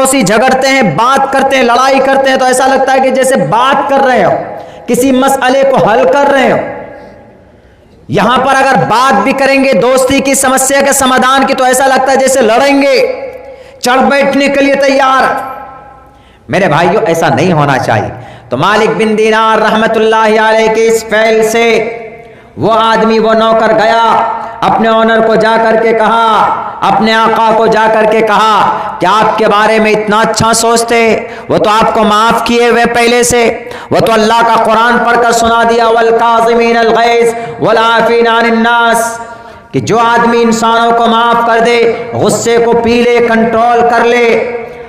पड़ोसी झगड़ते हैं, बात करते हैं, लड़ाई करते हैं तो ऐसा लगता है कि जैसे बात कर रहे हो, किसी मसले को हल कर रहे हो। यहां पर अगर बात भी करेंगे दोस्ती की, समस्या के समाधान की, तो ऐसा लगता है जैसे लड़ेंगे, चढ़ बैठने के लिए तैयार। मेरे भाइयों, ऐसा नहीं होना चाहिए। तो मालिक बिन दीनार रहमतुल्लाहि अलैहि के इस फेल से वो आदमी, वो नौकर गया, अपने ओनर को जाकर के कहा, अपने आका को जाकर के कहा कि आपके बारे में इतना अच्छा सोचते, वो तो आपको माफ किए हुए पहले से, वो तो अल्लाह का कुरान पढ़कर सुना दिया, वल काज़िमीनल गैज़ वल आफ़ीना अनिन नास, कि जो आदमी इंसानों को माफ कर दे, गुस्से को पी ले, कंट्रोल कर ले,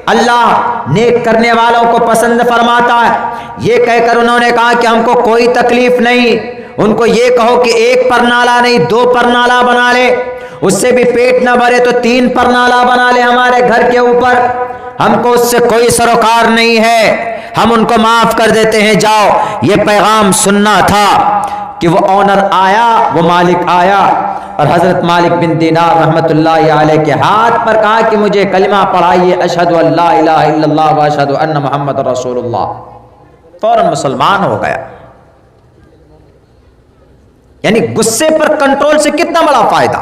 अल्लाह नेक करने वालों को पसंद फरमाता है। ये कहकर उन्होंने कहा कि हमको कोई तकलीफ नहीं। उनको ये कहो कि एक परनाला नहीं 2 परनाला बना ले, उससे भी पेट ना भरे तो 3 परनाला बना ले हमारे घर के ऊपर, हमको उससे कोई सरोकार नहीं है, हम उनको माफ कर देते हैं, जाओ। ये पैगाम सुनना था कि वो ओनर आया, वो मालिक आया और हजरत मालिक बिन दीनार रहमतुल्लाहि अलैहि के हाथ पर कहा कि मुझे कलिमा पढ़ाइए, अशहदु अल्ला इलाहा इल्लल्लाह व अशहदु अन्ना मुहम्मद रसूलुल्लाह। फौरन मुसलमान हो गया। यानी गुस्से पर कंट्रोल से कितना बड़ा फायदा।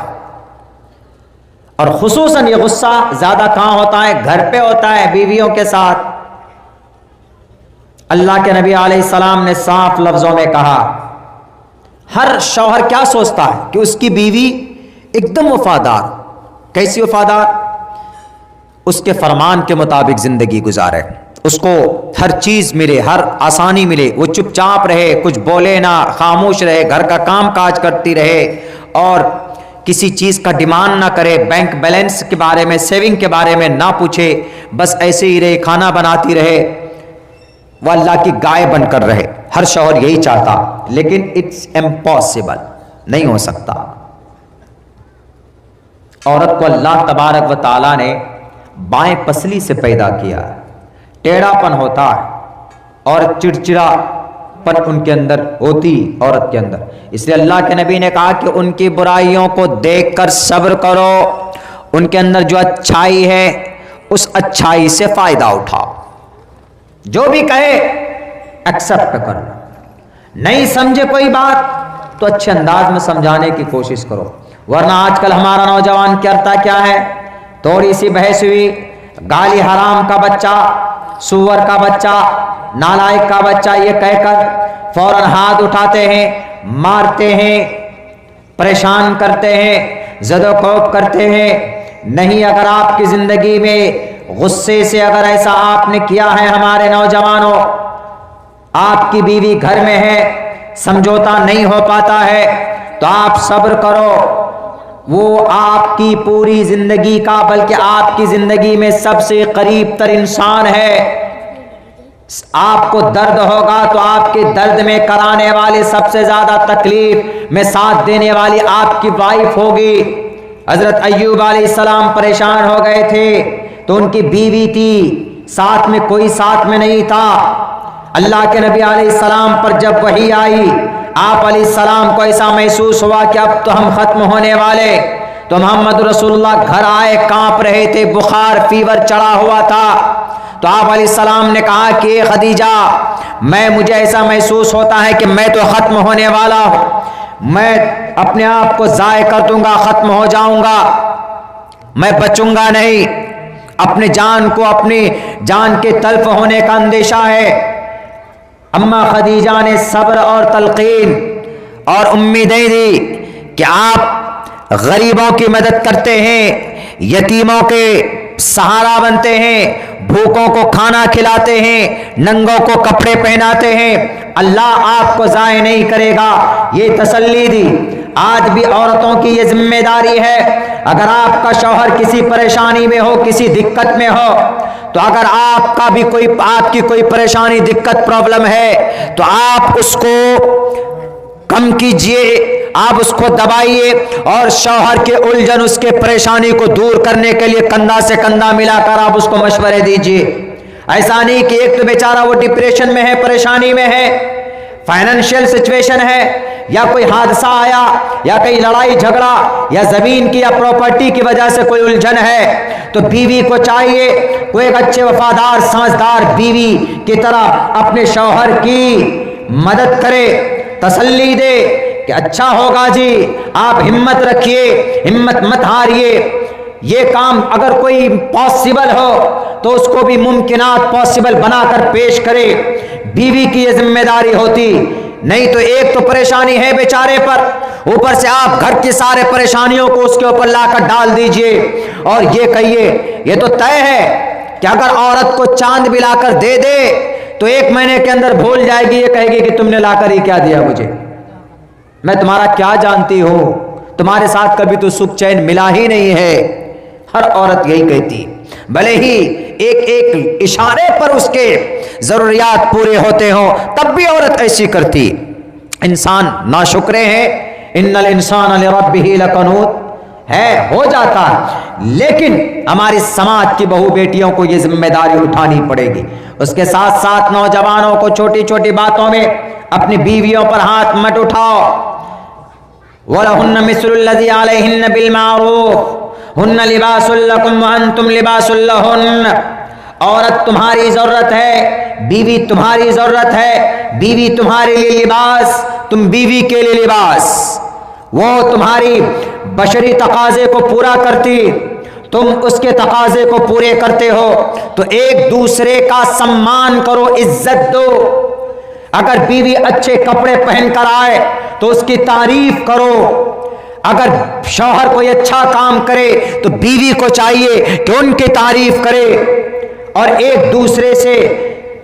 और खुसूसन ये गुस्सा ज्यादा कहां होता है? घर पे होता है, बीवियों के साथ। अल्लाह के नबी अलैहिस्सलाम ने साफ लफ्जों में कहा, हर शौहर क्या सोचता है कि उसकी बीवी एकदम वफादार। कैसी वफादार? उसके फरमान के मुताबिक जिंदगी गुजारे, उसको हर चीज मिले, हर आसानी मिले, वो चुपचाप रहे, कुछ बोले ना, खामोश रहे, घर का काम काज करती रहे और किसी चीज का डिमांड ना करे, बैंक बैलेंस के बारे में, सेविंग के बारे में ना पूछे, बस ऐसे ही रहे, खाना बनाती रहे, वह अल्लाह की गाय बनकर रहे। हर शौहर यही चाहता, लेकिन इट्स इम्पॉसिबल, नहीं हो सकता। औरत को अल्लाह तबारक व ताला ने बाएं पसली से पैदा किया है, टेढ़ापन होता है और चिड़चिड़ापन उनके अंदर होती, औरत के अंदर। इसलिए अल्लाह के नबी ने कहा कि उनकी बुराइयों को देखकर सब्र करो, उनके अंदर जो अच्छाई है उस अच्छाई से फायदा उठाओ। जो भी कहे एक्सेप्ट कर लो, नहीं समझे कोई बात तो अच्छे अंदाज में समझाने की कोशिश करो। वरना आजकल हमारा नौजवान करता क्या है? थोड़ी सी बहस हुई, गाली हराम का बच्चा, सुअर का बच्चा, नालायक का बच्चा, ये कहकर फौरन हाथ उठाते हैं, मारते हैं, परेशान करते हैं, ज़दोखौफ करते हैं। नहीं, अगर आपकी जिंदगी में गुस्से से अगर ऐसा आपने किया है, हमारे नौजवानों, आपकी बीवी घर में है, समझौता नहीं हो पाता है, तो आप सब्र करो। वो आपकी पूरी जिंदगी का, बल्कि आपकी जिंदगी में सबसे करीब तर इंसान है। आपको दर्द होगा तो आपके दर्द में कराने वाले, सबसे ज्यादा तकलीफ में साथ देने वाली आपकी वाइफ होगी। हजरत अय्यूब अलैहिस्सलाम परेशान हो गए थे तो उनकी बीवी थी, साथ में कोई साथ में नहीं था। अल्लाह के नबी अलैहिस्सलाम पर जब वही आई, आप अलैहिस्सलाम को ऐसा महसूस हुआ कि अब तो हम खत्म होने वाले, तो मोहम्मद रसूलुल्लाह घर आए, कांप रहे थे, बुखार फीवर चढ़ा हुआ था। तो आप अलैहिस्सलाम ने कहा कि खदीजा, मुझे ऐसा महसूस होता है कि मैं तो खत्म होने वाला हूं, मैं अपने आप को जाय कर दूंगा, खत्म हो जाऊंगा, मैं बचूंगा नहीं, अपने जान को, अपनी जान के तल्फ होने का अंदेशा है। अम्मा खदीजा ने सब्र और तलकीन और उम्मीदें दी कि आप गरीबों की मदद करते हैं, यतीमों के सहारा बनते हैं, भूखों को खाना खिलाते हैं, नंगों को कपड़े पहनाते हैं, अल्लाह आपको ज़ाय नहीं करेगा, ये तसल्ली दी। आज भी औरतों की ये जिम्मेदारी है, अगर आपका शौहर किसी परेशानी में हो, किसी दिक्कत में हो, तो अगर आपका भी आपकी कोई परेशानी, दिक्कत, प्रॉब्लम है, तो आप उसको कम कीजिए, आप उसको दबाइए और शौहर के उलझन, उसके परेशानी को दूर करने के लिए कंधा से कंधा मिलाकर आप उसको मशवरे दीजिए। ऐसा नहीं कि एक तो बेचारा वो डिप्रेशन में है, परेशानी में है, फाइनेंशियल सिचुएशन है, या कोई हादसा आया, या कहीं लड़ाई झगड़ा, या जमीन की या प्रॉपर्टी की वजह से कोई उलझन है, तो बीवी को चाहिए कोई एक अच्छे वफादार समझदार बीवी की तरह अपने शौहर की मदद करे, तसल्ली दे कि अच्छा होगा जी, आप हिम्मत रखिए, हिम्मत मत हारिए, ये काम अगर कोई पॉसिबल हो तो उसको भी मुमकिनात पॉसिबल बनाकर पेश करे। बीवी की ये जिम्मेदारी होती, नहीं तो एक तो परेशानी है बेचारे पर, ऊपर से आप घर की सारे परेशानियों को उसके ऊपर लाकर डाल दीजिए और ये कहिए, ये तो तय है कि अगर औरत को चांद भी लाकर दे दे तो 1 महीने के अंदर भूल जाएगी, ये कहेगी कि तुमने लाकर ही क्या दिया मुझे, मैं तुम्हारा क्या जानती हूं, तुम्हारे साथ कभी तो सुख चैन मिला ही नहीं है। हर औरत यही कहती, भले ही एक एक इशारे पर उसके जरूरियात पूरे होते हो तब भी औरत ऐसी करती। इंसान नाशुक्रे हैं, इन्नल इंसान लिरब्बिही लकनूत है, हो जाता, लेकिन हमारी समाज की बहू बेटियों को यह जिम्मेदारी उठानी पड़ेगी। उसके साथ साथ नौजवानों को छोटी छोटी बातों में अपनी बीवियों पर हाथ मत उठाओ। वलहुन्न मिस्लुल्लज़ी अलैहिन्न बिल मारूफ हुन्ना लिबासुल लकुम व अंतुम लिबासुल लहुन्न। औरत तुम्हारी जरूरत है, बीवी तुम्हारी जरूरत है, बीवी तुम्हारे लिए लिबास, तुम बीवी के लिए लिबास। वो तुम्हारी बशरी तकाजे को पूरा करती, तुम उसके तकाजे को पूरे करते हो, तो एक दूसरे का सम्मान करो, इज्जत दो। अगर बीवी अच्छे कपड़े पहनकर आए तो उसकी तारीफ करो, अगर शौहर कोई अच्छा काम करे तो बीवी को चाहिए कि उनकी तारीफ करे और एक दूसरे से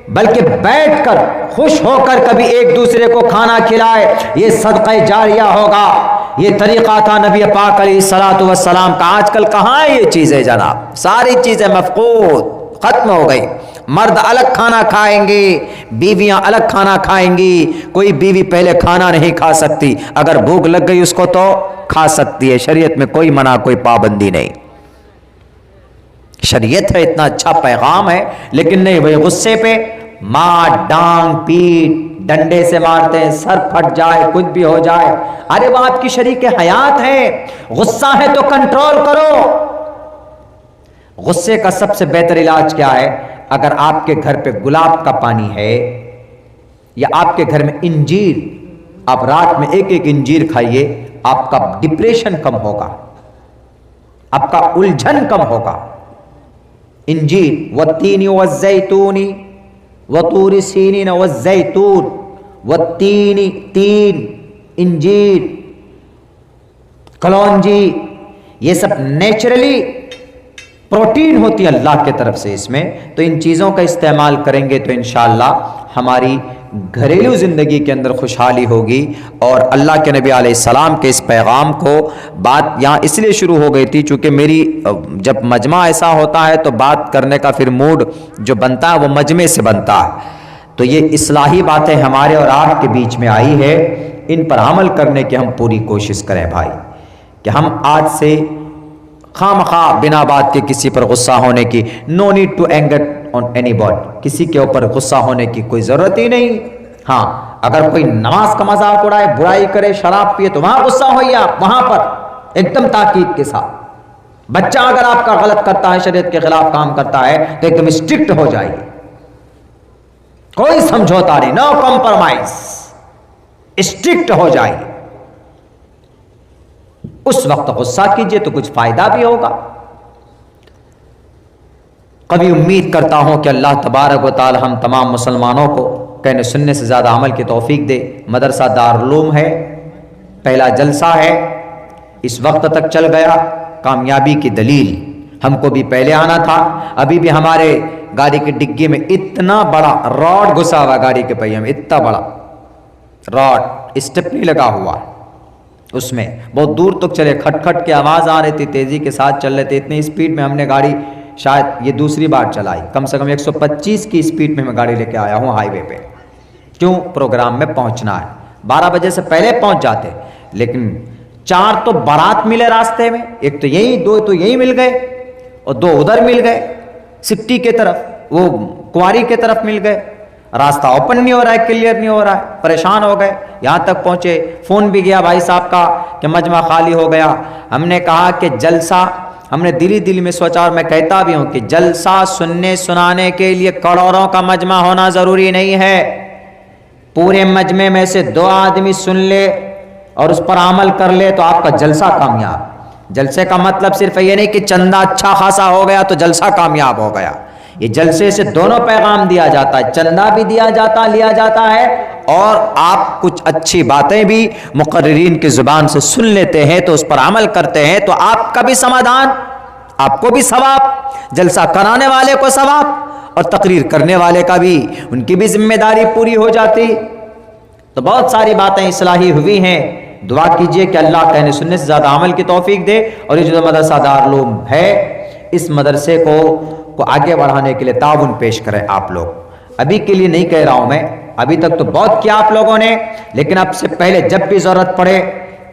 बल्कि बैठकर खुश होकर कभी एक दूसरे को खाना खिलाए, ये सदका जारिया होगा। ये तरीका था नबी पाक अलैहिस्सलातु वस्सलाम का। आजकल कहाँ है ये चीजें जनाब, सारी चीजें मफकूद, खत्म हो गई। मर्द अलग खाना खाएंगे, बीवियां अलग खाना खाएंगी। कोई बीवी पहले खाना नहीं खा सकती, अगर भूख लग गई उसको तो खा सकती है, शरीयत में कोई मना कोई पाबंदी नहीं। शरीयत है, इतना अच्छा पैगाम है, लेकिन नहीं, वही गुस्से पे मार डांग पीट, डंडे से मारते हैं, सर फट जाए, कुछ भी हो जाए। अरे वो आपकी शरीक हयात है, गुस्सा है तो कंट्रोल करो। गुस्से का सबसे बेहतर इलाज क्या है? अगर आपके घर पे गुलाब का पानी है या आपके घर में इंजीर, आप रात में एक एक इंजीर खाइए, आपका डिप्रेशन कम होगा, आपका उलझन कम होगा। इंजीर वत्तीनी वज़्ज़ैतूनी वतूर सीनीन वज़्ज़ैतून, वत्तीनी तीन, इंजीर, कलौंजी, ये सब नेचुरली प्रोटीन होती है अल्लाह की तरफ से इसमें। तो इन चीज़ों का इस्तेमाल करेंगे तो इंशाअल्लाह हमारी घरेलू ज़िंदगी के अंदर खुशहाली होगी। और अल्लाह के नबी अलैहिस्सलाम के इस पैगाम को बात यहाँ इसलिए शुरू हो गई थी चूँकि मेरी जब मजमा ऐसा होता है तो बात करने का फिर मूड जो बनता है वो मजमे से बनता है। तो ये इस्लाही बातें हमारे और आपके बीच में आई है, इन पर अमल करने की हम पूरी कोशिश करें भाई, कि हम आज से खामखा बिना बात के किसी पर गुस्सा होने की, no need to anger on anybody, किसी के ऊपर गुस्सा होने की कोई जरूरत ही नहीं। हाँ, अगर कोई नमाज का मजाक उड़ाए, बुराई करे, शराब पिए, तो वहां गुस्सा होइए आप, वहां पर एकदम ताकीद के साथ। बच्चा अगर आपका गलत करता है, शरीयत के खिलाफ काम करता है, तो एकदम स्ट्रिक्ट हो जाइए, कोई समझौता नहीं, नो कॉम्प्रोमाइज, स्ट्रिक्ट हो जाइए। उस वक्त गुस्सा कीजिए तो कुछ फायदा भी होगा। कभी उम्मीद करता हूं कि अल्लाह तबारक व तआला हम तमाम मुसलमानों को कहने सुनने से ज़्यादा अमल की तौफीक दे। मदरसा दारुल उलूम है, पहला जलसा है, इस वक्त तक चल गया, कामयाबी की दलील। हमको भी पहले आना था। अभी भी हमारे गाड़ी की डिग्गी में इतना बड़ा रॉड घुसा हुआ, गाड़ी के पहिए में इतना बड़ा रॉड, स्टेपनी लगा हुआ, उसमें बहुत दूर तक चले, खटखट की आवाज़ आ रही थी, तेज़ी के साथ चल रहे थे, इतनी स्पीड में हमने गाड़ी शायद ये दूसरी बार चलाई, कम से कम 125 की स्पीड में मैं गाड़ी लेके आया हूँ हाईवे पे। क्यों? प्रोग्राम में पहुँचना है, 12 बजे से पहले पहुँच जाते, लेकिन 4 तो बारात मिले रास्ते में, एक तो यही, 2 तो यही मिल गए और 2 उधर मिल गए, सिट्टी के तरफ, वो कुंवारी के तरफ मिल गए। रास्ता ओपन नहीं हो रहा है, क्लियर नहीं हो रहा है, परेशान हो गए। यहाँ तक पहुँचे, फ़ोन भी गया भाई साहब का कि मजमा खाली हो गया। हमने कहा कि जलसा, हमने दिल में सोचा और मैं कहता भी हूँ कि जलसा सुनने सुनाने के लिए करोड़ों का मजमा होना ज़रूरी नहीं है। पूरे मजमे में से 2 आदमी सुन ले और उस पर अमल कर ले तो आपका जलसा कामयाब। जलसे का मतलब सिर्फ ये नहीं कि चंदा अच्छा खासा हो गया तो जलसा कामयाब हो गया। ये जलसे से दोनों पैगाम दिया जाता है, चंदा भी दिया जाता लिया जाता है और आप कुछ अच्छी बातें भी मुकर्रिरीन की जुबान से सुन लेते हैं तो उस पर अमल करते हैं तो आपका भी समाधान, आपको भी सवाब, जलसा कराने वाले को सवाब और तकरीर करने वाले का भी, उनकी भी जिम्मेदारी पूरी हो जाती। तो बहुत सारी बातें इस्लाही हुई हैं। दुआ कीजिए कि अल्लाह कहने सुनने से ज़्यादा अमल की तौफीक दे और ये जो मदरसा दारुल है इस मदरसे को आगे बढ़ाने के लिए ताउन पेश करें आप लोग। अभी के लिए नहीं कह रहा हूं मैं, अभी तक तो बहुत किया आप लोगों ने, लेकिन अब से पहले जब भी ज़रूरत पड़े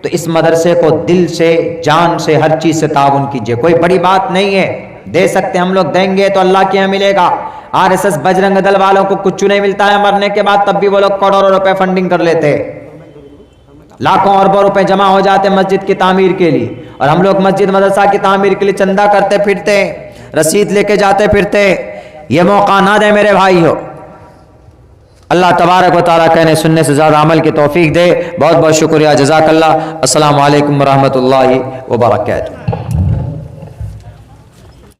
तो इस मदरसे को दिल से जान से हर चीज़ से ताउन कीजिए। कोई बड़ी बात नहीं है, दे सकते हम लोग, देंगे तो अल्लाह के यहाँ मिलेगा। RSS बजरंग दल वालों को कुछ नहीं मिलता है मरने के बाद, तब भी वो लोग करोड़ों रुपए फंडिंग कर लेते, लाखों अरबों रुपए जमा हो जाते मस्जिद की तामीर के लिए, और हम लोग मस्जिद मदरसा की तामीर के लिए चंदा करते फिरते, रसीद लेके जाते फिरते। ये मौका ना दे मेरे भाई हो। अल्लाह तबारक व तआला कहने सुनने से ज़्यादा अमल की तौफीक दे। बहुत बहुत शुक्रिया, जज़ाकल्लाह। अस्सलामु अलैकुम व रहमतुल्लाहि व बरकातहू।